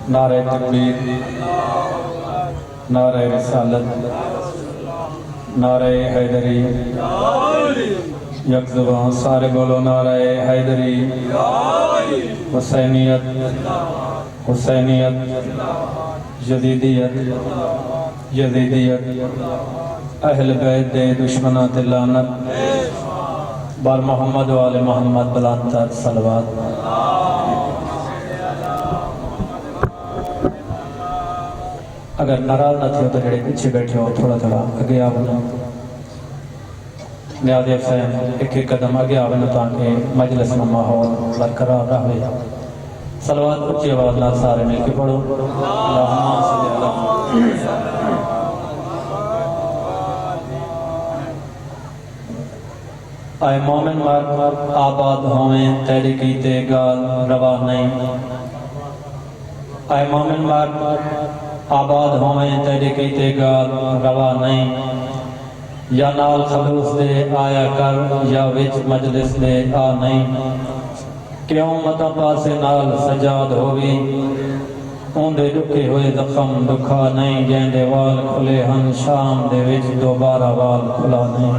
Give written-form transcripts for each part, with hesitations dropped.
नारे तकबीर, नारे रिसालत, नारे हैदरी। यक ज़ुबान सारे बोलो नारे हैदरी। हुसैनियत, हुसैनियत, यज़ीदियत, यज़ीदियत, अहल बैत दे दुश्मना ते लानत, बार मोहम्मद वाले मोहम्मद बुलंद सलवात। अगर नाराज न थे तो जड़े पीछे बैठे हो थोड़ा थोड़ा अगे आ बनो। न्याज़ हुसैन एक एक कदम अगे आ बनो ताकि मजलिस में माहौल बरकरार रहे। सलवात ऊंची आवाज़ नाल सारे मिलके पढ़ो। अल्लाहुम्मा सल्ली अला। आए मोमिन मर्द आबाद होवें तेरे कीते गाल रवा नहीं। आए मोमिन मर्द आबाद होवें तेरे कीते गाल रवा नहीं। या नाल खलूस दे आया कर या विच मजलिस दे आ नहीं। क्यों मता पासे नाल सजाद होवी उंदे दुखे हुए जख्म दुखा नहीं। जेंदे वाल खुले हन शाम दे विच दोबारा वाल खुला नहीं।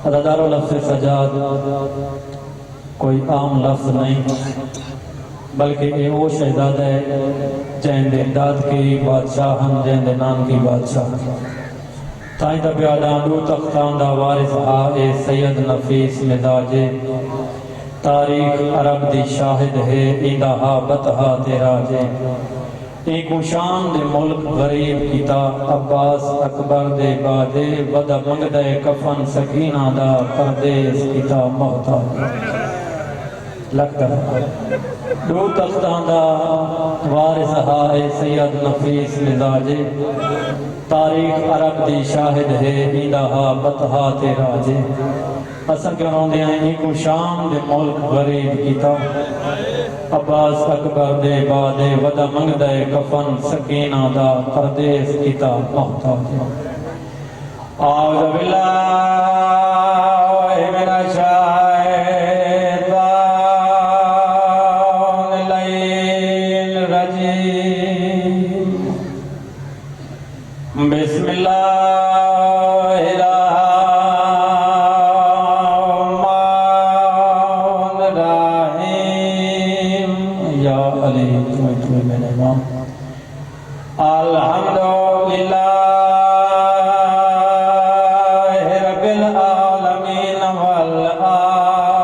अदादारो लफ्ज़ सजाद कोई आम लफ्ज़ नहीं बल्कि ये वो शहजादा है जैंदे दाद की बादशाह हम जैंदे नाम की बादशाह। ताई दा प्यादा दो तख्तां दा वारिस आ ए सैयद नफीस मिजाजे। तारीख अरब दी शाहिद है इंदा हा बतहा तेरा जे। एक शाम दे मुल्क गरीब किता अब्बास अकबर दे बादे वदा मंगदे कफन सकीना दा परदेस किता मोहताज। लगता दो तख्तां दा वारिस हाए सैयद नफीस मिजाजे। तारीख अरब दी शाहिद है इंदा हा बतहा तेरा जे। असां क्यों रोंदे हैं एक शाम दे मुल्क गरीब किता अब्बास अकबर दे बादे वदा मंगदे कफन सकीना दा परदेस किता मोहताज। औज़ु बिल्लाहि मिनश शैतानिर रजीम। बिस्मिल्लाहिर रहमानिर रहीम। या अली तुम्हें मेरे इमाम। अल्हम्दुलिल्लाहि रब्बिल आलमीन वल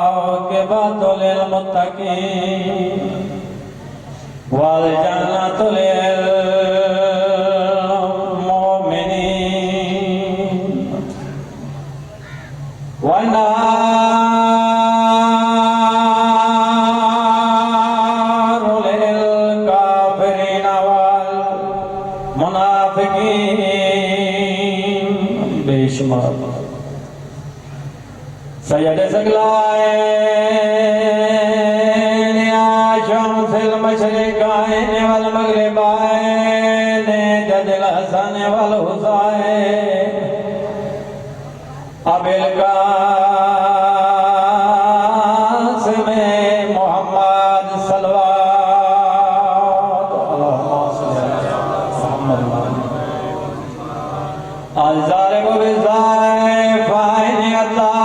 आक़िबतु लिल मुत्तक़ीन वल जन्नतु लिल मुमिनीन वन नारु लिल काफिरीन वल मुनाफिकीन। बेशुमार सैयद सगलाए शम्सिल मशरिक़ैन वल मग़रिबैन जद्दिल हसन वल हुसैन अबिल कासिम मोहम्मद सल्लल्लाहु अलैहि वसल्लम। अज़ारे को बिज़ाए फाइन अल्लाह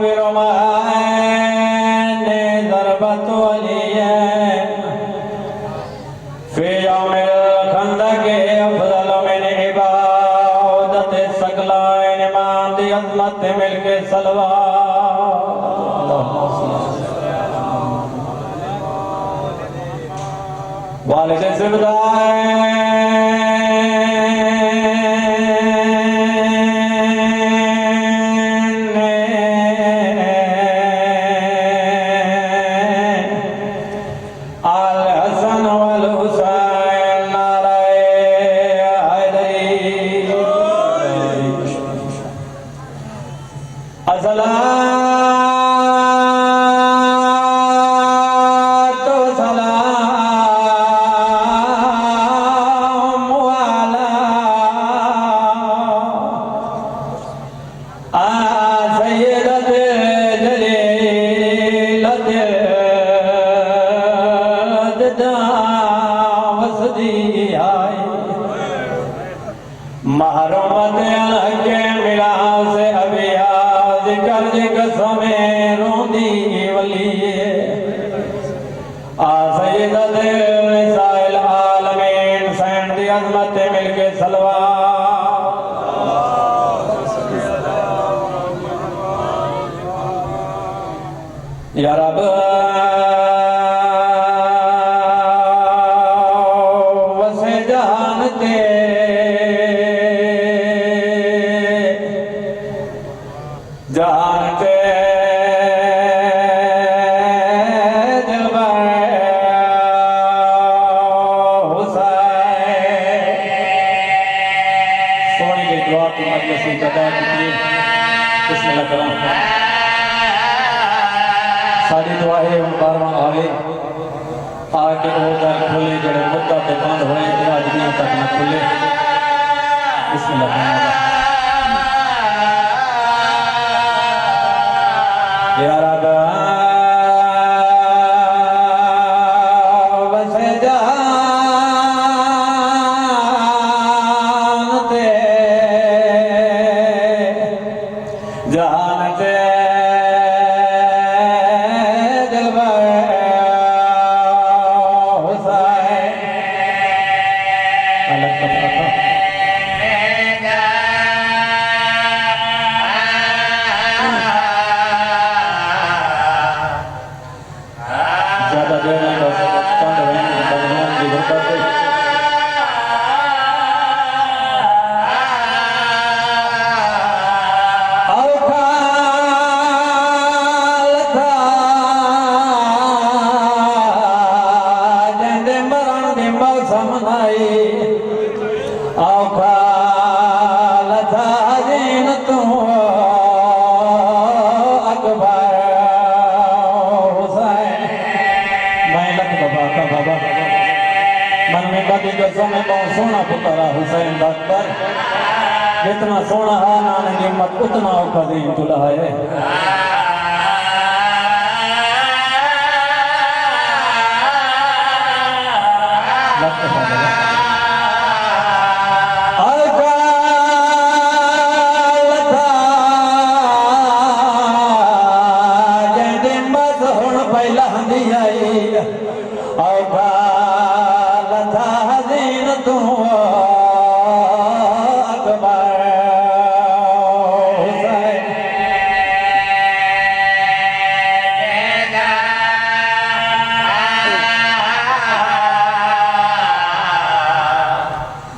बिरुमैन ज़रबतु अलियन फ़ी यौमिल खंदक़ अफ़ज़ल मिन इबादत सगलाइन इमाम दी अज़मत मिलके सल्लल्लाहु वालिद अल हसन वल हुसैन नारे हैदरी। अस्सलातु सलामु अला सय्यदतिल जलीलतिल कर जी कसमें रोंदी वली आ सैयद निसाइल आलमीन सैन दी अजमत मिलके सलवा या रब वसे जहान ते जहान ते सोनी की दुआ की मजलिस की कदा की बिस्मिल्लाह करो साड़ी दुआ है हम बारवा आवे आके वो दर खुले जड़े मुद्दा पे बंद होए आज दिन तक न खुले बिस्मिल्लाह या रब वसे जहान ते जहान ते ज्यादा देर नहीं कर सकता चंद रहेंगे भगवान की कृपा से मरण दी मौसम नाई औखा लथा जीन तू अकबर बाबा मन में कभी कसम है बहुत सोना पुकारा हुसैन अकबर जितना सोना है नान नियमत उतना कदीम दुल्हा है पहला हंदी आई औखा लथा हजीन तू अकबर हुसैन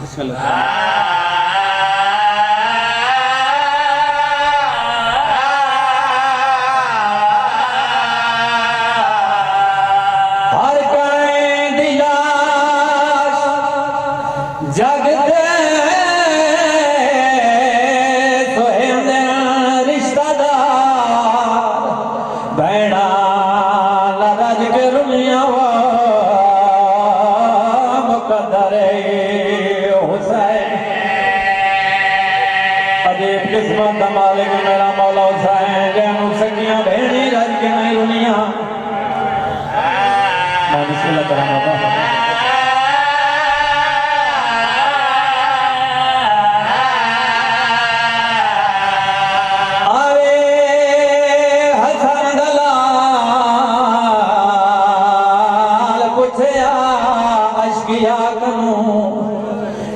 बिस्मिल्लाह जगते सोहेंदे रिश्तेदार भैणा लरज के रुलिया मुकद्दर हुसैन अजीब किस्मत मालिक मेरा मौला हुसैन जैनू सकियां भेड़ी रज के नहीं रुलिया मैं बिस्मिल्लाह करा बाबा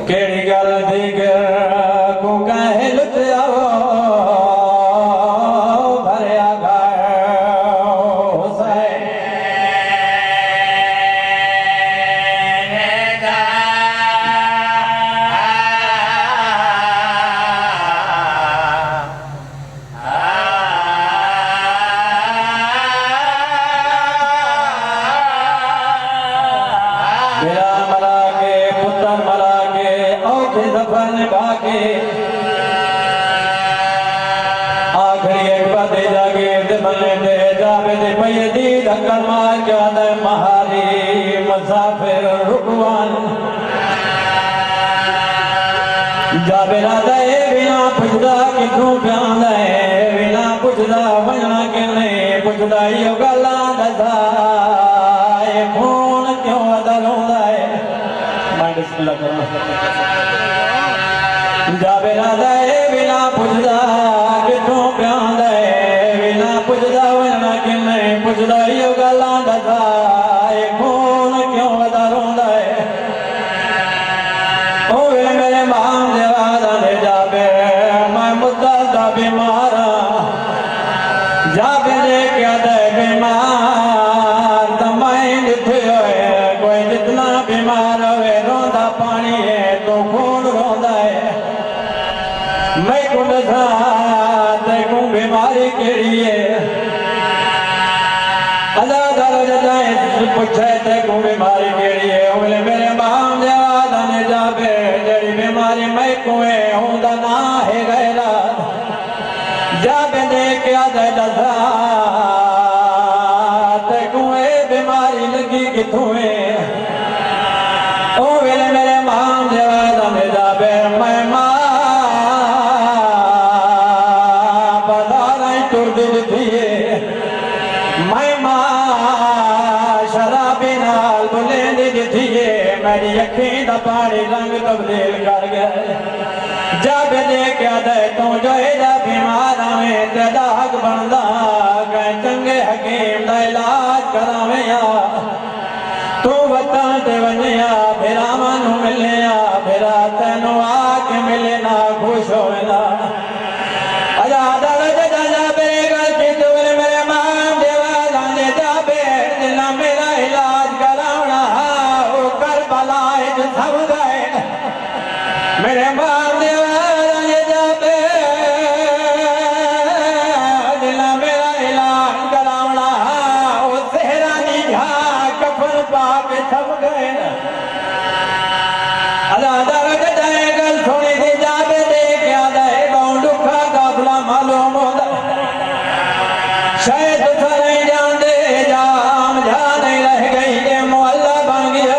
केड़ी गल दिगर को कहे लुटिया भरिया घर हुसैन मेरा मला के पुत्र मला के औखे सफर निभा के आखिरी एक बाते जागे दिमले दे जावे दे पये दी धक्कर मार के आदे महारी मुसाफिर रुकवान जावे राधा बिना पुछदा किथों प्यांदा बिना पुछदा वजना के नहीं पुछदा यो गल्ला दसा खून क्यों अदलोंदा है मैं बिस्मिल्लाह करूं जावे राधा बिना पुछदा किथों प्यांदा बीमारी केड़ी है अल्लाह ताला जदाए पूछे ते को बीमारी केड़ी है ओले मेरे माम जवाद ने जाबे जेड़ी बीमारी मैं कोए हुंदा ना है गैरा जाबे दे के आदे दसा ते कोए बीमारी लगी किथों है ओ वेले मेरे माम जवाद ने जाबे मैं मां बाजार टुर दी थी मैं मां शराबी नाल बुलेंदी थी मेरी अखीं दा पानी रंग तब्दील कर गया जब देखा दे तू जो एदा बीमार में तेरा हक बनदा कहीं चंगे हकीम दा इलाज करावेया तू वतन ते वनिया फिर आमनू मिलिया फिर तेनू आके मिले ना खुश होवेला अजा दल जदा बेगल की तू मेरे मां देवा लाने जाबे जिन्ना मेरा इलाज करावना ओ करबला च सब गए मेरे मां देवा लाने जाबे जिन्ना मेरा इलाज करावना ओ सेहरा दी झाक कफन पाके सब गए अजा दल जदा गल सुनी थी जाबे देखा दे कौन दुखा काफला मालूम होता शायद सारे जानते जाम जा नहीं रह गई ये मोहल्ला बन गया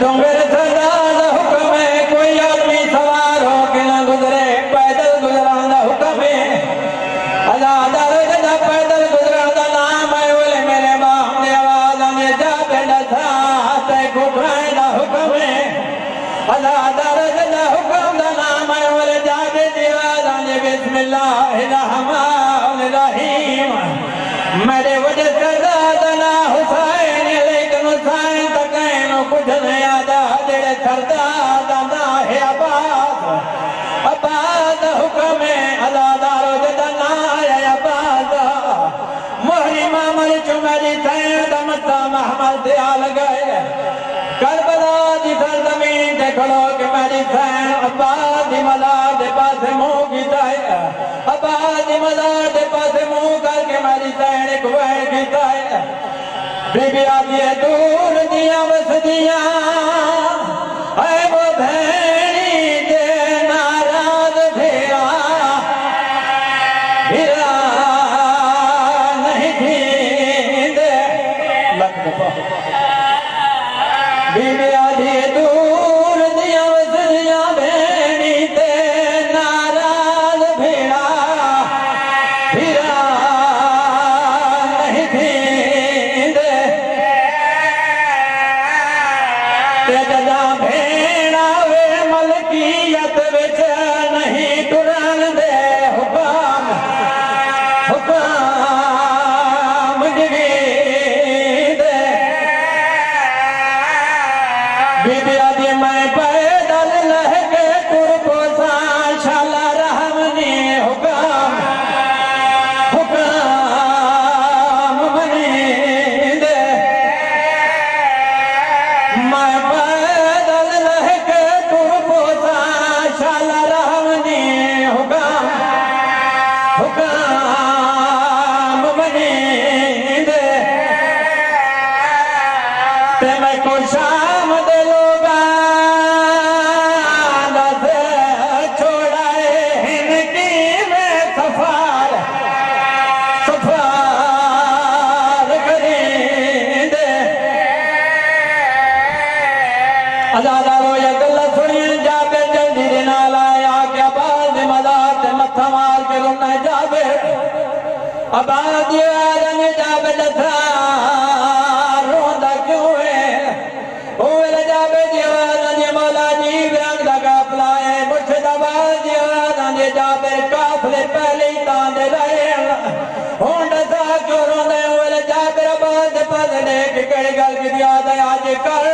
तो मेरे सरदार का हुक्म है कोई आदमी सवार हो के ना गुजरे पैदल गुजराना हुक्म है अल्लाह जदा पैदल गुजराना नाम है बोले मेरे बाप ने आवाज में जाबे दसा ते गुफराए दा हुक्म है अल्लाह जदा हुक्म दा नाम है बोले जाबे दी आवाज में बिस्मिल्लाहिर्रहमानिर्रहीम मेरे वजह सरदार दा ना हुसैन लेकिन हुसैन तक इन्हों कुछ नहीं आता जेड़े सरदार दा ना है अब्बास हुक्म है अल्लाह जदा ना है अब्बास मोहरी मामल चुमेरी सैन दा मत्था महमद दे आ लगाए करबला दी सरजमीन ते खड़ो के मेरी सैन अब्बास दी मज़ार दे पासे मुंह कीता है अब्बास दी मज़ार दे पासे मुंह करके मेरी सैन एक वैन कीता है बीबी आदि दूर दिया बसदियां है वो भैनी दे नाराज फेरा हीरा नहीं थी दे बीबी आदि दूर दिया बसदियां भैनी दे नाराज फेरा हीरा नहीं थी जदा भेड़ा वे मलकियत विच नहीं टुरन दे हुक्म डिगी दे बीबी आदि मैं पैदल लह के तुर को शाला रहमनी हुक्म मनी दे मैं पैदल लह के तुर को शाला रहमनी हुक्म मनी दे ते मैं को शाम दे लोगा छोड़ाए हिंदकी में सफार करी दे अजादारो या गल्ला सुनिए जाबे जल्दी दे नाल आया क्या बाल दे मज़ार ते मत्था मार के रोना जाबे अबाद ने जाबे दसा रोंदा क्यों है ओ वे जाबे ने मौला जी रंग दा काफला है मुर्शिदाबाद ने जाबे काफले पहले ही तां दे रहे हुन दसा क्यों रोंदे ओ वे जाबे बाल दे पास देख के गल की याद आज कर